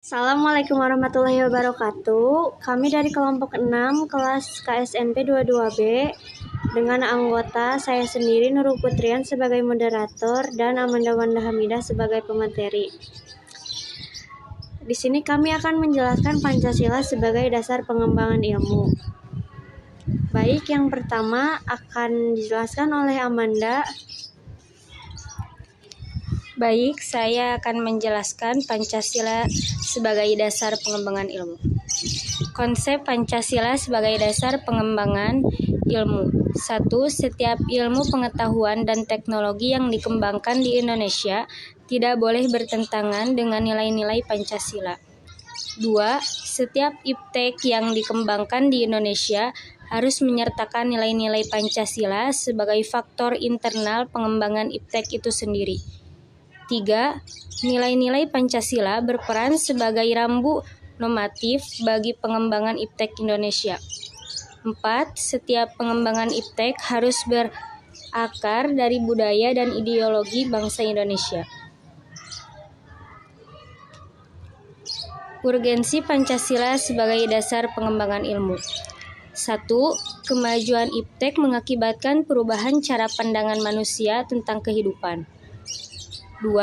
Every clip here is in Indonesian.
Assalamualaikum warahmatullahi wabarakatuh. Kami dari kelompok 6 kelas KSNP 22B dengan anggota saya sendiri Nurul Putrian sebagai moderator dan Amanda Wanda Hamidah sebagai pemateri. Di sini kami akan menjelaskan Pancasila sebagai dasar pengembangan ilmu. Baik, yang pertama akan dijelaskan oleh Amanda. Baik, saya akan menjelaskan Pancasila sebagai dasar pengembangan ilmu. Konsep Pancasila sebagai dasar pengembangan ilmu. 1. Setiap ilmu pengetahuan dan teknologi yang dikembangkan di Indonesia tidak boleh bertentangan dengan nilai-nilai Pancasila. 2. Setiap iptek yang dikembangkan di Indonesia harus menyertakan nilai-nilai Pancasila sebagai faktor internal pengembangan iptek itu sendiri. 3. Nilai-nilai Pancasila berperan sebagai rambu normatif bagi pengembangan iptek Indonesia. 4. Setiap pengembangan iptek harus berakar dari budaya dan ideologi bangsa Indonesia. Urgensi Pancasila sebagai dasar pengembangan ilmu. 1. Kemajuan iptek mengakibatkan perubahan cara pandangan manusia tentang kehidupan. 2.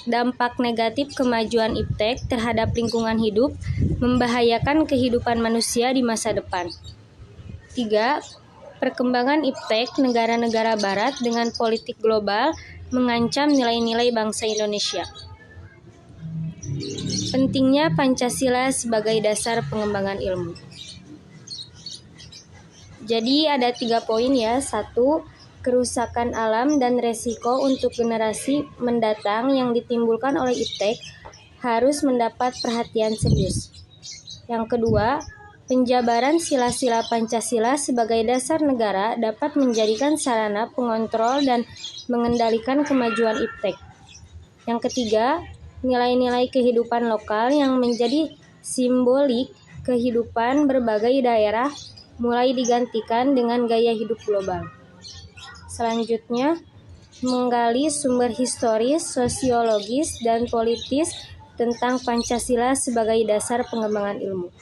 Dampak negatif kemajuan iptek terhadap lingkungan hidup membahayakan kehidupan manusia di masa depan. 3. Perkembangan iptek negara-negara barat dengan politik global mengancam nilai-nilai bangsa Indonesia. Pentingnya Pancasila sebagai dasar pengembangan ilmu. Jadi ada 3 poin ya. 1. Kerusakan alam dan resiko untuk generasi mendatang yang ditimbulkan oleh iptek harus mendapat perhatian serius. Yang kedua, penjabaran sila-sila Pancasila sebagai dasar negara dapat menjadikan sarana pengontrol dan mengendalikan kemajuan iptek. Yang ketiga, nilai-nilai kehidupan lokal yang menjadi simbolik kehidupan berbagai daerah mulai digantikan dengan gaya hidup global. Selanjutnya, menggali sumber historis, sosiologis, dan politis tentang Pancasila sebagai dasar pengembangan ilmu.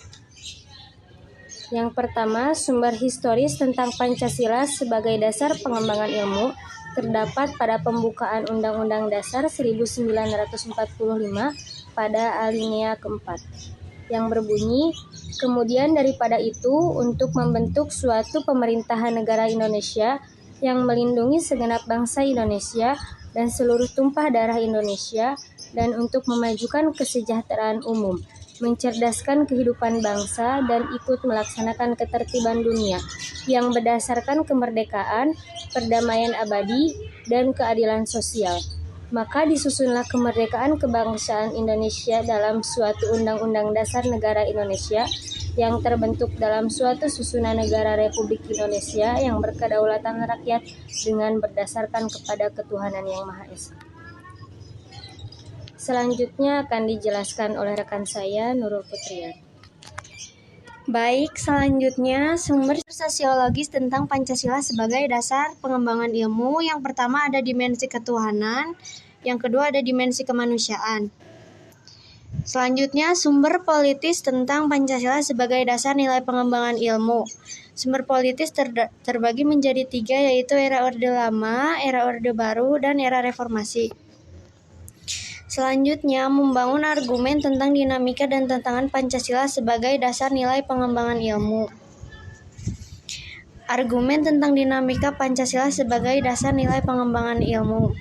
Yang pertama, sumber historis tentang Pancasila sebagai dasar pengembangan ilmu terdapat pada pembukaan Undang-Undang Dasar 1945 pada alinea keempat, yang berbunyi, kemudian daripada itu, untuk membentuk suatu pemerintahan negara Indonesia yang melindungi segenap bangsa Indonesia dan seluruh tumpah darah Indonesia, dan untuk memajukan kesejahteraan umum, mencerdaskan kehidupan bangsa, dan ikut melaksanakan ketertiban dunia yang berdasarkan kemerdekaan, perdamaian abadi, dan keadilan sosial. Maka disusunlah kemerdekaan kebangsaan Indonesia dalam suatu Undang-Undang Dasar Negara Indonesia yang terbentuk dalam suatu susunan negara Republik Indonesia yang berkedaulatan rakyat dengan berdasarkan kepada ketuhanan yang Maha Esa. Selanjutnya akan dijelaskan oleh rekan saya Nurul Putrian. Baik, selanjutnya sumber sosiologis tentang Pancasila sebagai dasar pengembangan ilmu. Yang pertama ada dimensi ketuhanan, yang kedua ada dimensi kemanusiaan. Selanjutnya, sumber politis tentang Pancasila sebagai dasar nilai pengembangan ilmu. Sumber politis terbagi menjadi 3, yaitu era Orde Lama, era Orde Baru, dan era Reformasi. Selanjutnya, membangun argumen tentang dinamika dan tantangan Pancasila sebagai dasar nilai pengembangan ilmu. Argumen tentang dinamika Pancasila sebagai dasar nilai pengembangan ilmu.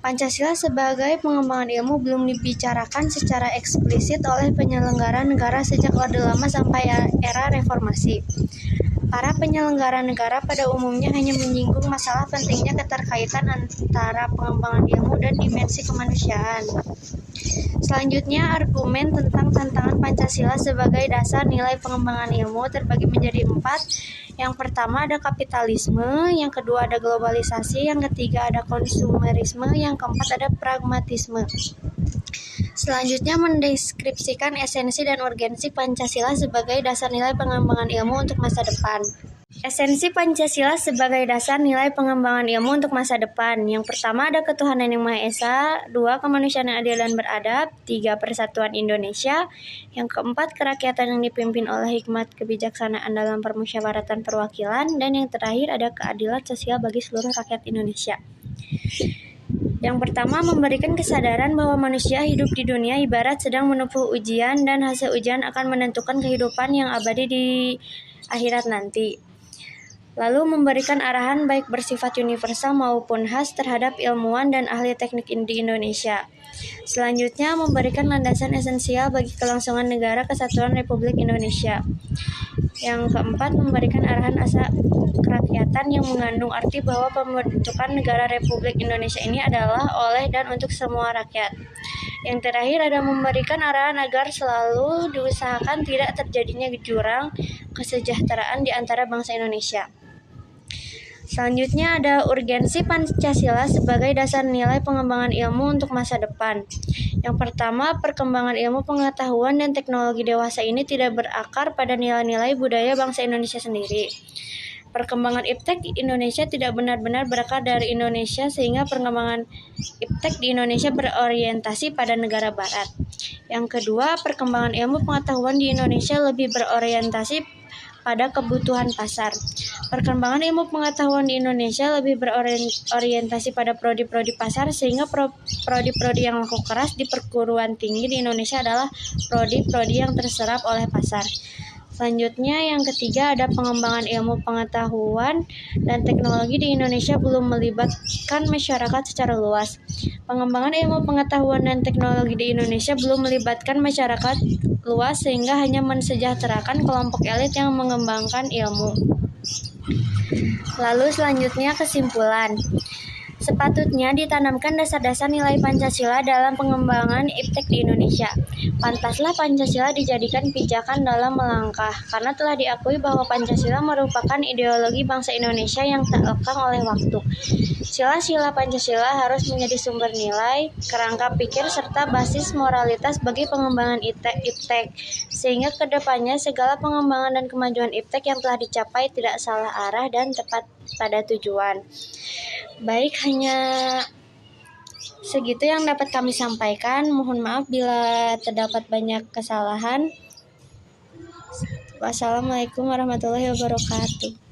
Pancasila sebagai pengembangan ilmu belum dibicarakan secara eksplisit oleh penyelenggara negara sejak Orde Lama sampai era Reformasi. Para penyelenggara negara pada umumnya hanya menyinggung masalah pentingnya keterkaitan antara pengembangan ilmu dan dimensi kemanusiaan. Selanjutnya, argumen tentang tantangan Pancasila sebagai dasar nilai pengembangan ilmu terbagi menjadi 4. Yang pertama ada kapitalisme, yang kedua ada globalisasi, yang ketiga ada konsumerisme, yang keempat ada pragmatisme. Selanjutnya mendeskripsikan esensi dan urgensi Pancasila sebagai dasar nilai pengembangan ilmu untuk masa depan. Esensi Pancasila sebagai dasar nilai pengembangan ilmu untuk masa depan. Yang pertama ada ketuhanan yang Maha Esa, 2 kemanusiaan yang adil dan beradab, 3 persatuan Indonesia, yang keempat kerakyatan yang dipimpin oleh hikmat kebijaksanaan dalam permusyawaratan perwakilan, dan yang terakhir ada keadilan sosial bagi seluruh rakyat Indonesia. Yang pertama, memberikan kesadaran bahwa manusia hidup di dunia ibarat sedang menempuh ujian dan hasil ujian akan menentukan kehidupan yang abadi di akhirat nanti. Lalu memberikan arahan baik bersifat universal maupun khas terhadap ilmuwan dan ahli teknik di Indonesia. Selanjutnya, memberikan landasan esensial bagi kelangsungan negara kesatuan Republik Indonesia. Yang keempat, memberikan arahan asa kerakyatan yang mengandung arti bahwa pembentukan negara Republik Indonesia ini adalah oleh dan untuk semua rakyat. Yang terakhir ada memberikan arahan agar selalu diusahakan tidak terjadinya jurang kesejahteraan di antara bangsa Indonesia. Selanjutnya ada urgensi Pancasila sebagai dasar nilai pengembangan ilmu untuk masa depan. Yang pertama, perkembangan ilmu pengetahuan dan teknologi dewasa ini tidak berakar pada nilai-nilai budaya bangsa Indonesia sendiri. Perkembangan iptek di Indonesia tidak benar-benar berakar dari Indonesia sehingga perkembangan iptek di Indonesia berorientasi pada negara barat. Yang kedua, perkembangan ilmu pengetahuan di Indonesia lebih berorientasi pada kebutuhan pasar. Perkembangan ilmu pengetahuan di Indonesia lebih berorientasi pada prodi-prodi pasar sehingga prodi-prodi yang laku keras di perguruan tinggi di Indonesia adalah prodi-prodi yang terserap oleh pasar. Selanjutnya yang ketiga ada pengembangan ilmu pengetahuan dan teknologi di Indonesia belum melibatkan masyarakat secara luas. Pengembangan ilmu pengetahuan dan teknologi di Indonesia belum melibatkan masyarakat luas sehingga hanya mensejahterakan kelompok elit yang mengembangkan ilmu. Lalu selanjutnya kesimpulan. Sepatutnya ditanamkan dasar-dasar nilai Pancasila dalam pengembangan iptek di Indonesia. Pantaslah Pancasila dijadikan pijakan dalam melangkah, karena telah diakui bahwa Pancasila merupakan ideologi bangsa Indonesia yang tak lekang oleh waktu. Sila-sila Pancasila harus menjadi sumber nilai, kerangka pikir, serta basis moralitas bagi pengembangan iptek, sehingga kedepannya segala pengembangan dan kemajuan iptek yang telah dicapai tidak salah arah dan tepat pada tujuan. Baik, hanya segitu yang dapat kami sampaikan. Mohon maaf bila terdapat banyak kesalahan. Wassalamualaikum warahmatullahi wabarakatuh.